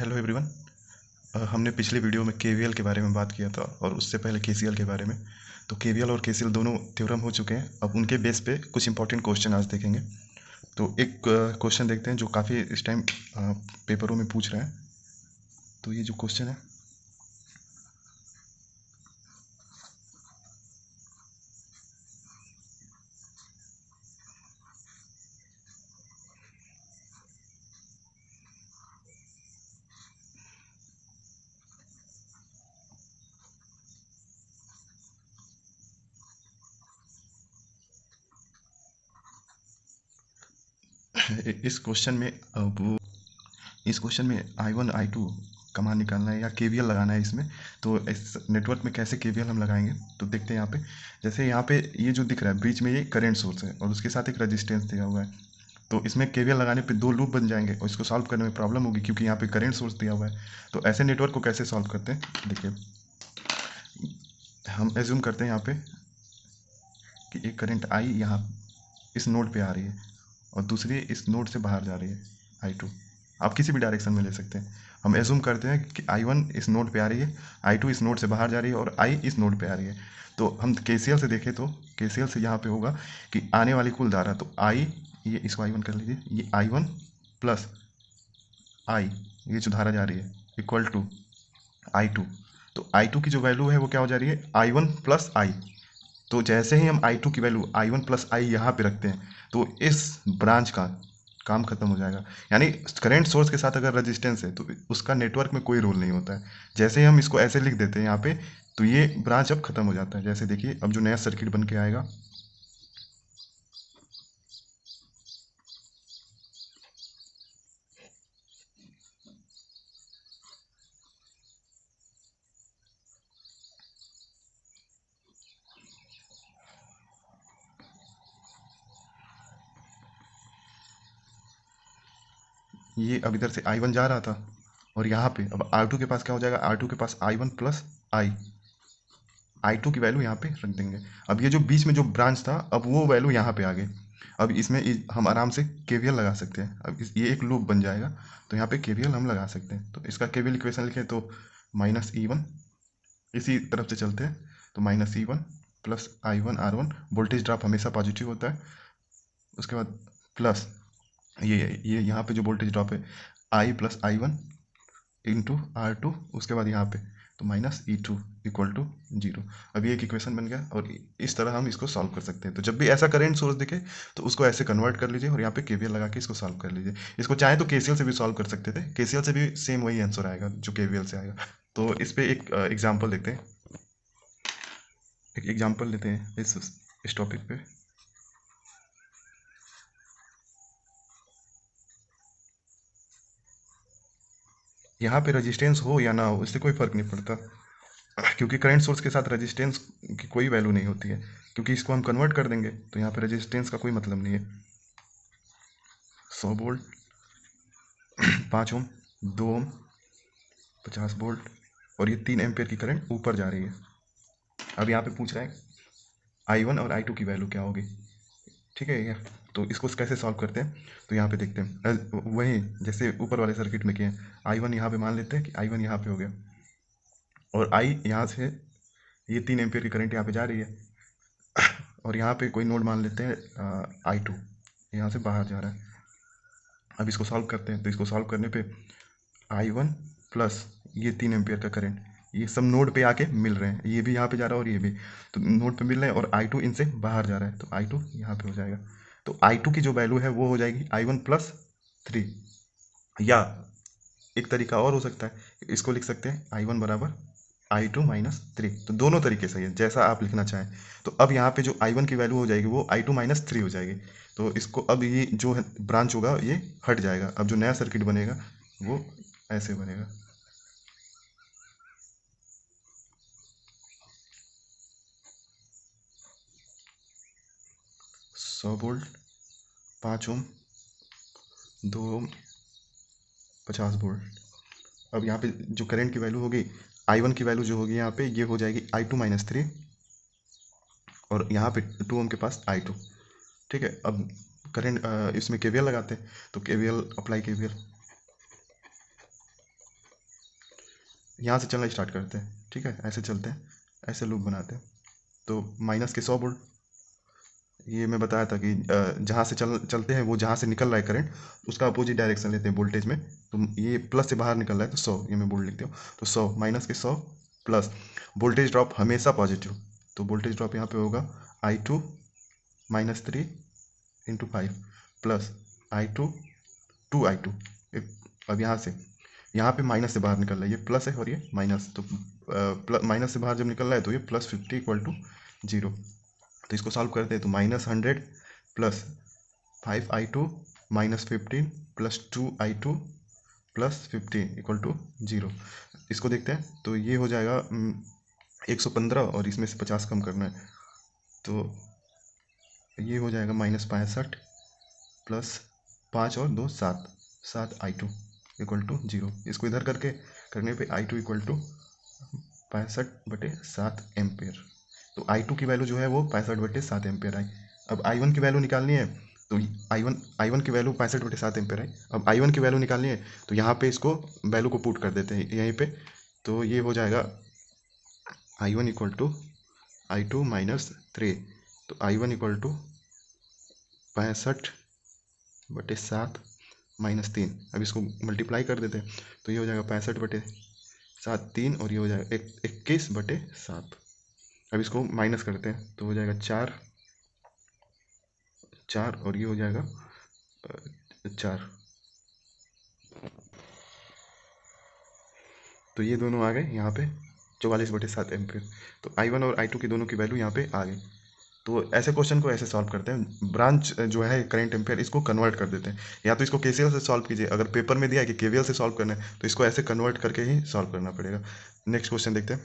Hello everyone. हमने पिछले video में केवीएल के बारे में बात किया था और उससे पहले केसीएल के बारे में। तो केवीएल और केसीएल दोनों थ्योरम हो चुके हैं। अब उनके बेस पे कुछ इंपॉर्टेंट क्वेश्चन आज देखेंगे। तो एक क्वेश्चन देखते हैं जो काफ़ी इस टाइम पेपरों में पूछ रहे हैं। तो ये जो क्वेश्चन है, इस क्वेश्चन में इस क्वेश्चन में I1 I2 का मान निकालना है या केवीएल लगाना है इसमें। तो इस नेटवर्क में कैसे केवीएल हम लगाएंगे तो देखते हैं यहाँ पे। जैसे यहाँ पे ये जो दिख रहा है बीच में, ये करंट सोर्स है और उसके साथ एक रेजिस्टेंस दिया हुआ है। तो इसमें केवीएल लगाने पे दो लूप बन जाएंगे और इसको सॉल्व करने में प्रॉब्लम होगी क्योंकि यहाँ पे करंट सोर्स दिया हुआ है। तो ऐसे नेटवर्क को कैसे सॉल्व करते हैं देखिए। हम एज्यूम करते हैं यहाँ पे कि एक करंट आई यहाँ इस नोड पे आ रही है और दूसरी इस नोड से बाहर जा रही है I2। आप किसी भी डायरेक्शन में ले सकते हैं। हम एज्यूम करते हैं कि I1 इस नोड पे आ रही है, I2 इस नोड से बाहर जा रही है और I इस नोड पे आ रही है। तो हम केसीएल से देखें तो केसीएल से यहाँ पे होगा कि आने वाली कुल धारा, तो I, ये इसको I1 कर लीजिए, ये I1 प्लस I, ये जो धारा जा रही है, इक्वल टू I2। तो I2 की जो वैल्यू है वो क्या हो जा रही है, I1 प्लस I। तो जैसे ही हम I2 की वैल्यू I1 प्लस I यहाँ पे रखते हैं तो इस ब्रांच का काम खत्म हो जाएगा। यानी करंट सोर्स के साथ अगर रेजिस्टेंस है तो उसका नेटवर्क में कोई रोल नहीं होता है। जैसे ही हम इसको ऐसे लिख देते हैं यहाँ पे, तो ये ब्रांच अब खत्म हो जाता है। जैसे देखिए अब जो नया सर्किट बन के आएगा, ये अब इधर से I1 जा रहा था और यहाँ पे अब R2 के पास क्या हो जाएगा, R2 के पास I1 प्लस I2 की वैल्यू यहाँ पे रख देंगे। अब ये जो बीच में जो ब्रांच था, अब वो वैल्यू यहाँ पे आ गई। अब इसमें हम आराम से केवीएल लगा सकते हैं। अब ये एक लूप बन जाएगा, तो यहाँ पे केवीएल हम लगा सकते हैं। तो इसका केवीएल इक्वेशन लिखें तो -E1, इसी तरफ से चलते हैं तो -E1 plus I1 R1, voltage drop हमेशा पॉजिटिव होता है। उसके बाद प्लस ये यहाँ पे जो वोल्टेज ड्रॉप है I plus I1 into R2, उसके बाद यहाँ पे तो -E2 इक्वल टू 0। अब ये एक इक्वेशन बन गया और इस तरह हम इसको सॉल्व कर सकते हैं। तो जब भी ऐसा करंट सोर्स दिखे तो उसको ऐसे कन्वर्ट कर लीजिए और यहाँ पे केवीएल लगा के इसको सॉल्व कर लीजिए। इसको चाहे तो केसीएल से भी सॉल्व कर सकते थे, केसीएल से भी सेम वही आंसर आएगा जो केवीएल से आएगा। तो इस पर एक एग्जाम्पल देखते हैं, एक एग्जाम्पल लेते हैं इस टॉपिक पे। यहाँ पे रेजिस्टेंस हो या ना हो इससे कोई फ़र्क नहीं पड़ता, क्योंकि करंट सोर्स के साथ रेजिस्टेंस की कोई वैल्यू नहीं होती है, क्योंकि इसको हम कन्वर्ट कर देंगे तो यहाँ पे रेजिस्टेंस का कोई मतलब नहीं है। 100 वोल्ट, 5 ओम, 2 ओम, 50 वोल्ट और ये 3 एम्पियर की करंट ऊपर जा रही है। अब यहाँ पे पूछ रहा है I1 और I2 की वैल्यू क्या होगी। ठीक है ये, तो इसको कैसे सॉल्व करते हैं तो यहाँ पे देखते हैं। वही जैसे ऊपर वाले सर्किट में किए हैं, I1 यहाँ पे मान लेते हैं कि I1 यहाँ पे हो गया और I यहाँ से ये 3 एम्पियर की करंट यहाँ पे जा रही है और यहाँ पे कोई नोड मान लेते हैं I2 यहाँ से बाहर जा रहा है। अब इसको सॉल्व करते हैं तो इसको सॉल्व करने पे I1 प्लस ये 3 एम्पियर का करंट, ये सब नोड पे आके मिल रहे हैं, ये भी यहाँ पे जा रहा है और ये भी, तो नोड पे मिल रहे हैं और I2 इनसे बाहर जा रहा है, तो I2 यहाँ पे हो जाएगा। तो I2 की जो वैल्यू है वो हो जाएगी I1 प्लस 3, या एक तरीका और हो सकता है, इसको लिख सकते हैं I1 बराबर I2 माइनस 3। तो दोनों तरीके सही है, जैसा आप लिखना चाहें। तो अब यहाँ पे जो I1 की वैल्यू हो जाएगी वो I2 माइनस 3 हो जाएगी। तो इसको अब ये जो ब्रांच होगा ये हट जाएगा। अब जो नया सर्किट बनेगा वो ऐसे बनेगा। 100 वोल्ट, 5 ओम, 2 ओम, 50 वोल्ट। अब यहाँ पे जो करंट की वैल्यू होगी, I1 की वैल्यू जो होगी यहाँ पे ये हो जाएगी I2 माइनस 3 और यहाँ पे 2 ओम के पास I2। ठीक है, अब करंट इसमें केवीएल लगाते हैं तो केवीएल अप्लाई, केवीएल यहाँ से चलना स्टार्ट करते हैं, ठीक है, ऐसे चलते हैं, ऐसे लूप बनाते हैं। तो माइनस के 100 वोल्ट, ये मैं बताया था कि जहाँ से चलते हैं वो जहाँ से निकल रहा है करंट उसका अपोजिट डायरेक्शन लेते हैं वोल्टेज में। तो ये प्लस से बाहर निकल रहा है तो 100, ये मैं बोल्ड लिखती हूँ। तो 100 माइनस के 100 प्लस वोल्टेज ड्रॉप हमेशा पॉजिटिव, तो वोल्टेज ड्रॉप यहाँ पे होगा I2 -3 × 5 प्लस I2 2I2। अब यहाँ पे माइनस से बाहर निकल रहा है, ये प्लस है और ये माइनस, तो माइनस से बाहर जब निकल रहा है तो ये +50 = 0। तो इसको सॉल्व करते हैं तो -100 plus 5I2 -15 plus 2I2 plus 15 = 0। इसको देखते हैं तो ये हो जाएगा 115 और इसमें से 50 कम करना है, तो ये हो जाएगा -65 प्लस 5 और 2 7, 7I2 = 0। इसको इधर करने पे I2 = 65/7 एम्पेयर। तो I2 की वैल्यू जो है वो 65/7 एम्पेयर आई। अब I1 की वैल्यू निकालनी है, तो I1 की वैल्यू 65/7 एम्पेयर आई। अब I1 की वैल्यू निकालनी है तो यहाँ पे इसको वैल्यू को पुट कर देते हैं यहीं पे, तो ये हो जाएगा I1 = I2 -3। तो I1 = 65/7 -3। अब इसको मल्टीप्लाई कर देते हैं तो ये हो जाएगा 65/7 3, और ये हो जाएगा 21/7। अब इसको माइनस करते हैं तो हो जाएगा 4 4, और ये हो जाएगा 4। तो ये दोनों आ गए यहाँ पे 44/7 एम्पियर। तो I1 और I2 की दोनों की वैल्यू यहाँ पे आ गई। तो ऐसे क्वेश्चन को ऐसे सॉल्व करते हैं, ब्रांच जो है करंट एम्पियर इसको कन्वर्ट कर देते हैं। या तो इसको KCL से सॉल्व कीजिए, अगर पेपर में दिया है कि KVL से सॉल्व करना है तो इसको ऐसे कन्वर्ट करके ही सॉल्व करना पड़ेगा। नेक्स्ट क्वेश्चन देखते हैं।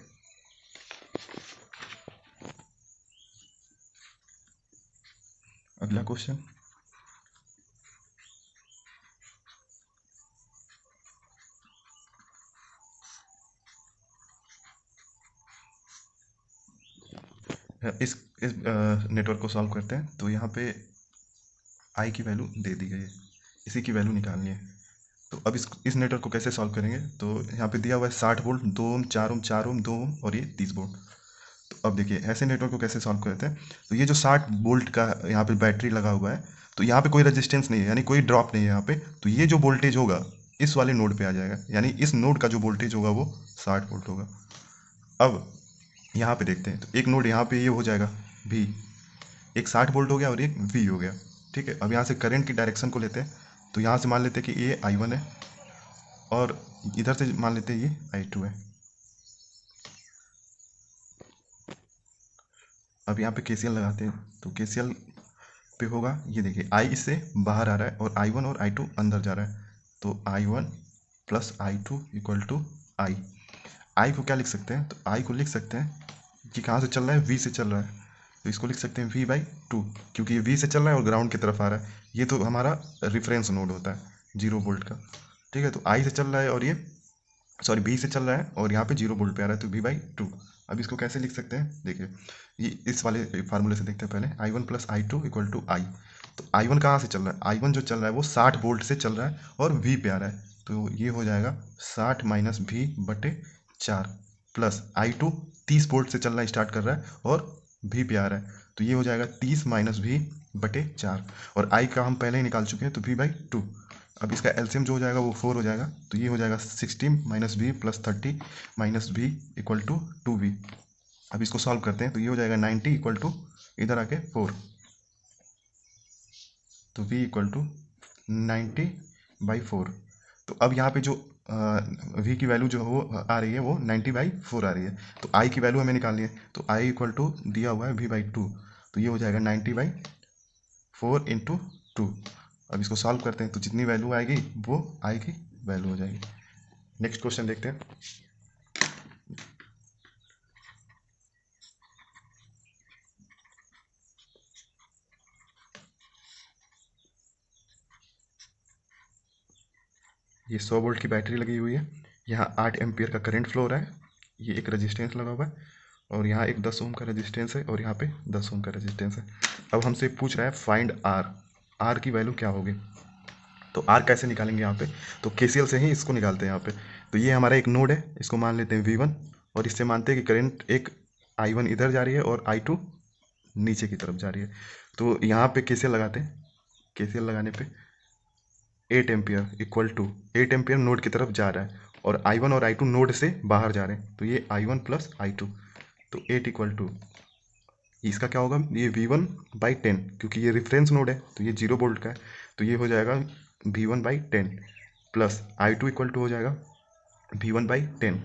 अगला क्वेश्चन, इस नेटवर्क को सॉल्व करते हैं। तो यहाँ पे I की वैल्यू दे दी गई है, इसी की वैल्यू निकालनी है। तो अब इस नेटवर्क को कैसे सॉल्व करेंगे, तो यहाँ पे दिया हुआ है 60 वोल्ट, 2 ओम, 4 ओम, 4 ओम, 2 ओम और ये 30 वोल्ट। तो अब देखिए ऐसे नेटवर्क को कैसे सॉल्व करते हैं। तो ये जो 60 वोल्ट का यहाँ पे बैटरी लगा हुआ है, तो यहाँ पे कोई रेजिस्टेंस नहीं है, यानी कोई ड्रॉप नहीं है यहाँ पे। तो ये जो वोल्टेज होगा इस वाले नोड पे आ जाएगा, यानी इस नोड का जो वोल्टेज होगा वो 60 वोल्ट होगा। अब यहाँ पे देखते हैं तो एक नोड यहाँ पे ये हो जाएगा V, एक 60 वोल्ट हो गया और एक V हो गया, ठीक है। अब यहाँ से करंट की डायरेक्शन को लेते हैं, तो यहाँ से मान लेते हैं कि ये I1 है और इधर से मान लेते हैं ये I2 है। अब यहाँ पे KCL लगाते हैं तो KCL पे होगा, ये देखिए I इससे बाहर आ रहा है और I1 और I2 अंदर जा रहा है, तो I1 + I2 = I को क्या लिख सकते हैं, तो I को लिख सकते हैं कि कहाँ से चल रहा है, V से चल रहा है, तो इसको लिख सकते हैं V/2, क्योंकि ये V से चल रहा है और ग्राउंड की तरफ आ रहा है। ये तो हमारा रेफरेंस नोड होता है 0 वोल्ट का, ठीक है। तो I से चल रहा है और ये सॉरी V से चल रहा है और यहाँ पे 0 वोल्ट पे आ रहा है, तो V/2। अब इसको कैसे लिख सकते हैं, देखिए ये इस वाले फार्मूले से देखते हैं पहले। I1 + I2 = I। तो I1 कहाँ से चल रहा है, I1 जो चल रहा है वो 60 वोल्ट से चल रहा है और V पे आ रहा है, तो ये हो जाएगा 60 - V/4 प्लस I2 30 वोल्ट से चलना स्टार्ट कर रहा है और V पे आ रहा है, तो ये हो जाएगा 30 - V/4, और I का हम पहले ही निकाल चुके हैं तो V/2। अब इसका एलसीएम जो हो जाएगा वो 4 हो जाएगा, तो ये हो जाएगा 16 - V + 30 - V = 2V। अब इसको सॉल्व करते हैं तो ये हो जाएगा 90 = इधर आके 4, तो V = 90/4। तो अब यहाँ पे जो V की वैल्यू जो वो आ रही है वो 90/4 आ रही है, तो I की वैल्यू हमें निकालनी है। तो I = दिया हुआ है V/2, तो ये हो जाएगा 90/4 × 2। अब इसको सॉल्व करते हैं तो जितनी वैल्यू आएगी वो I की वैल्यू हो जाएगी। नेक्स्ट क्वेश्चन देखते हैं। ये 100 वोल्ट की बैटरी लगी हुई है, यहाँ 8 एम्पियर का करंट फ्लो हो रहा है, ये एक रेजिस्टेंस लगा हुआ है और यहाँ एक 10 ओम का रेजिस्टेंस है और यहाँ पे 10 ओम का रेजिस्टेंस है। अब हमसे पूछ रहा है फाइंड R, R की वैल्यू क्या होगी। तो आर कैसे निकालेंगे यहाँ पे, तो केसीएल से ही इसको निकालते हैं यहाँ पे। तो ये हमारा एक नोड है, इसको मान लेते हैं V1, और इससे मानते हैं कि करंट एक I1 इधर जा रही है और I2 नीचे की तरफ जा रही है। तो यहाँ पे केसीएल लगाते हैं, केसीएल लगाने पे 8 ampere equal to 8 ampere node की तरफ जा रहा है और I1 और I2 नोड से बाहर जा रहे हैं, तो ये I1 प्लस I2, तो 8 इक्वल टू इसका क्या होगा, ये V1/10, क्योंकि ये रेफरेंस नोड है तो ये 0 वोल्ट का है, तो ये हो जाएगा V1/10 plus I2 equal to हो जाएगा V1/10,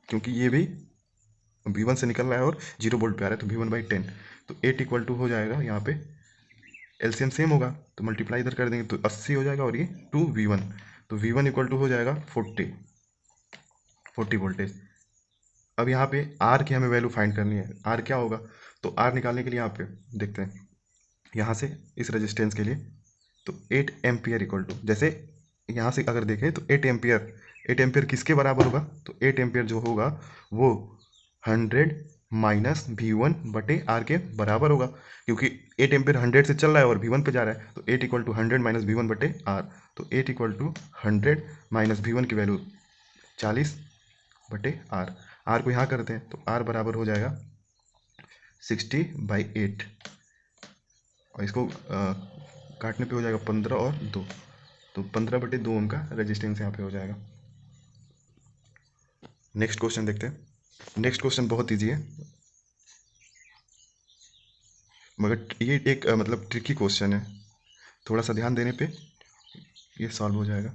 क्योंकि ये भी V1 से निकल रहा है और 0 वोल्ट पे आ रहा है, तो V1/10, तो 8 इक्वल टू हो जाएगा यहाँ पे एलसीएम सेम होगा तो मल्टीप्लाई इधर कर देंगे तो 80 हो जाएगा और ये 2V1, तो V1 इक्वल टू हो जाएगा 40 वोल्टेज। अब यहाँ पे आर की हमें वैल्यू फाइंड करनी है, आर क्या होगा, तो आर निकालने के लिए यहाँ पे देखते हैं, यहाँ से इस रेजिस्टेंस के लिए तो 8 एम्पियर इक्वल टू, जैसे यहाँ से अगर देखें तो 8 एम्पियर किसके बराबर होगा, तो 8 एम्पियर जो होगा वो 100 माइनस V1 बटे आर के बराबर होगा, क्योंकि 8 एम्पियर 100 से चल रहा है और V1 पे जा रहा है, तो 8 इक्वल टू 100 माइनस V1 बटे आर, तो 8 इक्वल टू 100 माइनस V1 की वैल्यू 40 बटे आर को यहाँ करते हैं तो आर बराबर हो जाएगा 60/8, और इसको काटने पे हो जाएगा 15 और 2, तो 15/2 ओम का रेजिस्टेंस यहाँ पे हो जाएगा। नेक्स्ट क्वेश्चन देखते हैं। नेक्स्ट क्वेश्चन बहुत ईजी है, मगर ये एक मतलब ट्रिकी क्वेश्चन है, थोड़ा सा ध्यान देने पे ये सॉल्व हो जाएगा।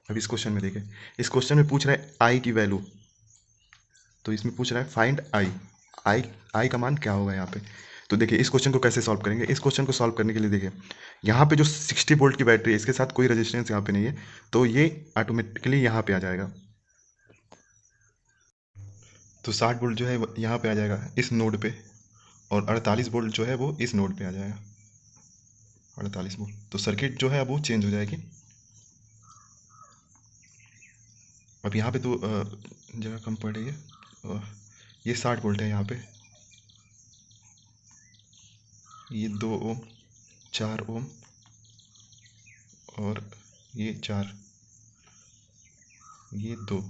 अब इस क्वेश्चन में देखें, इस क्वेश्चन में पूछ रहा है आई की वैल्यू, तो इसमें पूछ रहा है फाइंड आई का मान क्या होगा यहाँ पे। तो देखिए इस क्वेश्चन को कैसे सॉल्व करेंगे, इस क्वेश्चन को सॉल्व करने के लिए देखिए यहाँ पे जो 60 वोल्ट की बैटरी है इसके साथ कोई रेजिस्टेंस यहाँ पे नहीं है, तो ये ऑटोमेटिकली यहाँ पे आ जाएगा, तो 60 वोल्ट जो है वो यहाँ पे आ जाएगा इस नोड पे, और 48 वोल्ट जो है वो इस नोड पे आ जाएगा, 48 वोल्ट, तो सर्किट जो है अब वो चेंज हो जाएगी। अब यहाँ पे तो जगह कम पड़ रही है, ये 60 वोल्ट है यहाँ पे, ये 2 ओम 4 ओम और ये 4, ये 2,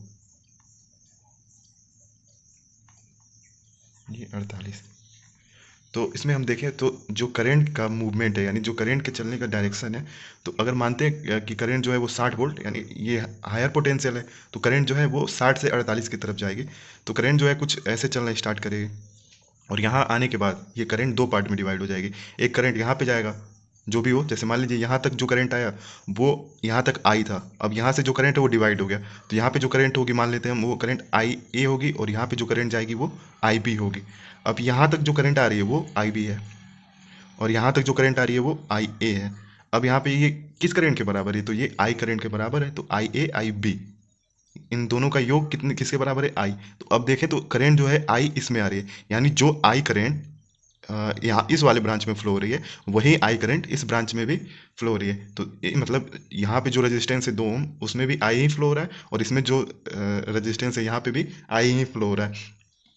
ये 48। तो इसमें हम देखें तो जो करंट का मूवमेंट है, यानी जो करंट के चलने का डायरेक्शन है, तो अगर मानते हैं कि करंट जो है वो 60 वोल्ट, यानी ये हायर पोटेंशियल है, तो करंट जो है वो 60 से 48 की तरफ जाएगी, तो करंट जो है कुछ ऐसे चलना स्टार्ट करेगी, और यहाँ आने के बाद ये करंट दो पार्ट में डिवाइड हो जाएगी, एक करंट यहाँ पे जाएगा जो भी हो, जैसे मान लीजिए यहाँ तक जो करंट आया वो यहाँ तक आई था, अब यहाँ से जो करंट है वो डिवाइड हो गया, तो यहाँ पे जो करंट होगी मान लेते हैं हम वो करंट आई ए होगी, और यहाँ पे जो करंट जाएगी वो आई बी होगी। अब यहाँ तक जो करंट आ रही है वो आई बी है, और यहाँ तक जो करंट आ रही है वो आई ए है। अब यहाँ पे ये किस करंट के बराबर है, तो ये आई करंट के बराबर है, तो आई ए आई बी इन दोनों का योग कितने किसके बराबर है, आई। तो अब देखें तो करंट जो है आई इसमें आ रही है, यानी जो आई करंट यहाँ इस वाले ब्रांच में फ्लो हो रही है वही आई करंट इस ब्रांच में भी फ्लो हो रही है, तो मतलब यहाँ पे जो रेजिस्टेंस है 2 ओम उसमें भी आई ही फ्लो हो रहा है, और इसमें जो रेजिस्टेंस है यहाँ पे भी आई ही फ्लो हो रहा है।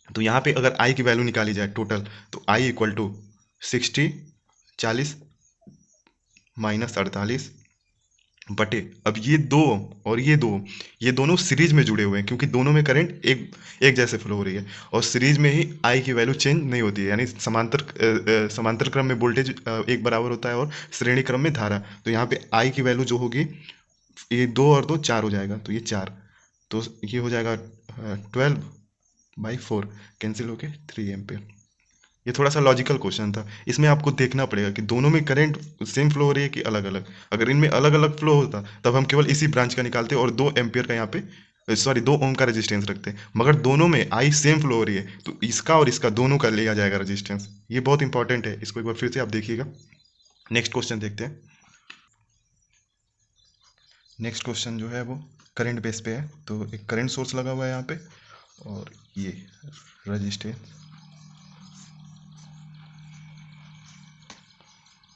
तो यहाँ पे अगर आई की वैल्यू निकाली जाए टोटल, तो आई इक्वल टू 60 40 माइनस 48 बटे, अब ये दो और ये दो, ये दोनों सीरीज में जुड़े हुए हैं, क्योंकि दोनों में करंट एक एक जैसे फ्लो हो रही है, और सीरीज में ही आई की वैल्यू चेंज नहीं होती है, यानी समांतर क्रम में वोल्टेज एक बराबर होता है और श्रेणी क्रम में धारा, तो यहाँ पे आई की वैल्यू जो होगी ये 2 और 2 4 हो जाएगा, तो ये 4, तो ये हो जाएगा 12/4 कैंसिल होके 3 एम्पियर। ये थोड़ा सा लॉजिकल क्वेश्चन था, इसमें आपको देखना पड़ेगा कि दोनों में करंट सेम फ्लो हो रही है कि अलग अलग, अगर इनमें अलग अलग फ्लो होता तब हम केवल इसी ब्रांच का निकालते और 2 एम्पियर का यहाँ पे सॉरी 2 ओम का रेजिस्टेंस रखते, मगर दोनों में आई सेम फ्लो हो रही है तो इसका और इसका दोनों का लिया जाएगा रेजिस्टेंस, ये बहुत इंपॉर्टेंट है, इसको एक बार फिर से आप देखिएगा। नेक्स्ट क्वेश्चन देखते हैं। नेक्स्ट क्वेश्चन जो है वो करंट बेस पे है, तो एक करंट सोर्स लगा हुआ है यहाँ पे, और ये रजिस्टेंस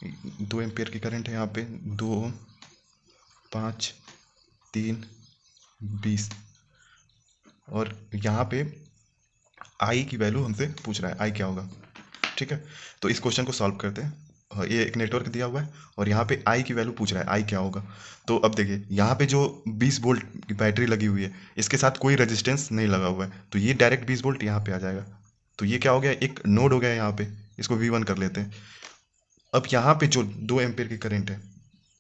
2 एम्पियर की करंट है यहाँ पे, 2, 5, 3, 20। और यहाँ पे आई की वैल्यू हमसे पूछ रहा है, आई क्या होगा। ठीक है, तो इस क्वेश्चन को सॉल्व करते हैं। ये एक नेटवर्क दिया हुआ है और यहाँ पे आई की वैल्यू पूछ रहा है, आई क्या होगा। तो अब देखिए यहाँ पे जो 20 वोल्ट की बैटरी लगी हुई है, इसके साथ कोई रेजिस्टेंस नहीं लगा हुआ है, तो ये डायरेक्ट 20 वोल्ट यहाँ पे आ जाएगा। तो ये क्या हो गया, एक नोड हो गया यहाँ पे, इसको V1 कर लेते हैं। अब यहाँ पे जो 2 एम्पियर की करंट है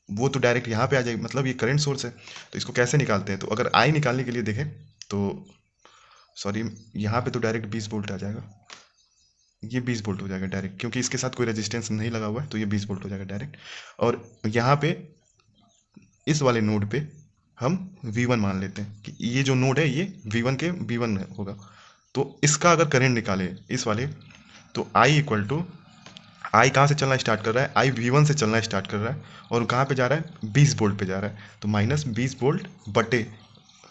वो तो डायरेक्ट यहाँ पे आ जाएगी, मतलब ये करंट सोर्स है। तो इसको कैसे निकालते हैं, तो अगर आई निकालने के लिए देखें तो सॉरी, यहाँ पे तो डायरेक्ट 20 वोल्ट आ जाएगा, ये 20 वोल्ट हो जाएगा डायरेक्ट, क्योंकि इसके साथ कोई रेजिस्टेंस नहीं लगा हुआ है, तो ये 20 वोल्ट हो जाएगा डायरेक्ट। और यहाँ पे इस वाले नोड पे हम V1 मान लेते हैं कि ये जो नोड है ये V1 के V1 में होगा। तो इसका अगर करंट निकाले इस वाले, तो I इक्वल टू, आई कहाँ से चलना स्टार्ट कर रहा है, आई V1 से चलना स्टार्ट कर रहा है और कहाँ पे जा रहा है, 20 वोल्ट पे जा रहा है। तो माइनस 20 वोल्ट बटे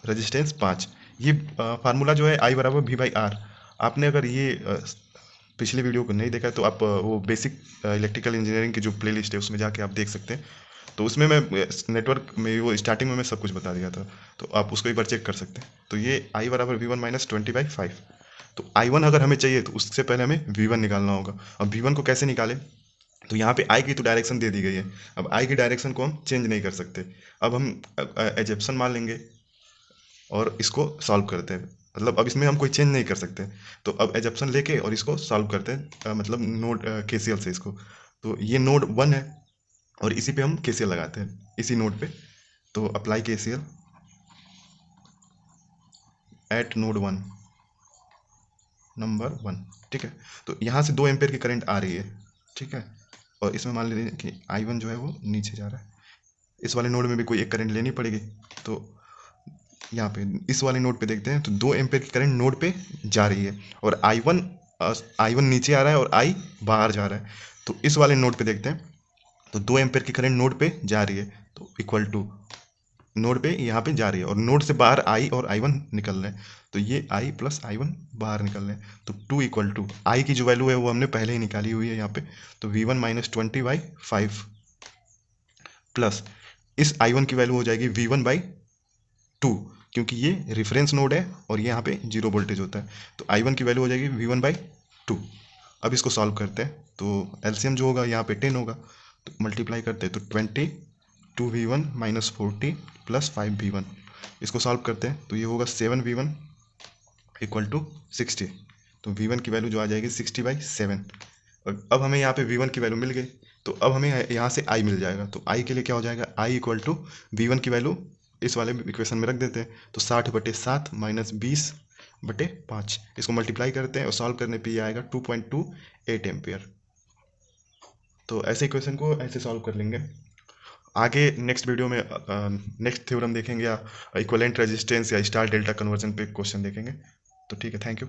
रेजिस्टेंस 5। ये फार्मूला जो है आई बराबर V/R। आपने अगर ये पिछले वीडियो को नहीं देखा है तो आप वो बेसिक इलेक्ट्रिकल इंजीनियरिंग की जो प्लेलिस्ट है उसमें जाके आप देख सकते हैं। तो उसमें मैं नेटवर्क में वो स्टार्टिंग में मैं सब कुछ बता दिया था, तो आप उसको एक बार चेक कर सकते हैं। तो ये आई बराबर V1 माइनस 20/5। तो I1 अगर हमें चाहिए तो उससे पहले हमें V1 निकालना होगा। अब V1 को कैसे निकालें, तो यहाँ पे I की तो डायरेक्शन दे दी गई है, अब I की डायरेक्शन को हम चेंज नहीं कर सकते। अब हम एजप्शन मान लेंगे और इसको सॉल्व करते हैं, मतलब अब इसमें हम कोई चेंज नहीं कर सकते। तो अब एजप्शन लेके और इसको सॉल्व करते हैं, मतलब नोड KCL से इसको। तो ये नोड 1 है और इसी पे हम KCL लगाते हैं, इसी नोड पे। तो apply KCL eight node 1 number 1। ठीक है, तो यहाँ से 2 एम्पेयर की करंट आ रही है। ठीक है, और इसमें मान लीजिए कि I1 जो है वो नीचे जा रहा है, इस वाले नोड में भी कोई एक करंट लेनी पड़ेगी। तो यहाँ पे इस वाले नोड पे देखते हैं, तो 2 एम्पेयर की करंट नोड पे जा रही है और I1 नीचे आ रहा है और I बाहर जा रहा है। तो इस वाले नोड पे देखते हैं, तो 2 एम्पेयर की करंट नोड पे जा रही है, तो इक्वल टू नोड पे यहाँ पे जा रही है और नोड से बाहर I और I1 निकल रहे हैं, तो ये I प्लस I1 बाहर निकल रहे हैं। तो 2 इक्वल टू I की जो वैल्यू है वो हमने पहले ही निकाली हुई है यहाँ पे, तो V1 माइनस 20/5 प्लस इस I1 की वैल्यू हो जाएगी V1/2, क्योंकि ये रेफरेंस नोड है और ये यहाँ पे 0 वोल्टेज होता है। तो I1 की वैल्यू हो जाएगी V1/2। अब इसको सॉल्व करते हैं, तो एलसीएम जो होगा यहाँ पे 10 होगा, तो मल्टीप्लाई करते हैं, तो 20 2V1 माइनस 40 प्लस 5V1। इसको सॉल्व करते हैं तो ये होगा 7V1 इक्वल टू 60। तो V1 की वैल्यू जो आ जाएगी 60/7। और अब हमें यहाँ पे V1 की वैल्यू मिल गई, तो अब हमें यहाँ से I मिल जाएगा। तो I के लिए क्या हो जाएगा, I इक्वल टू V1 की वैल्यू इस वाले इक्वेशन में रख देते हैं, तो 60/7 माइनस 20/5। इसको मल्टीप्लाई करते हैं और सॉल्व करने पे ये आएगा 2.28 एम्पियर। तो ऐसे इक्वेशन को ऐसे सॉल्व कर लेंगे। आगे नेक्स्ट वीडियो में नेक्स्ट थ्योरम देखेंगे या इक्विवेलेंट रेजिस्टेंस या स्टार डेल्टा कन्वर्जन पे क्वेश्चन देखेंगे। तो ठीक है, थैंक यू।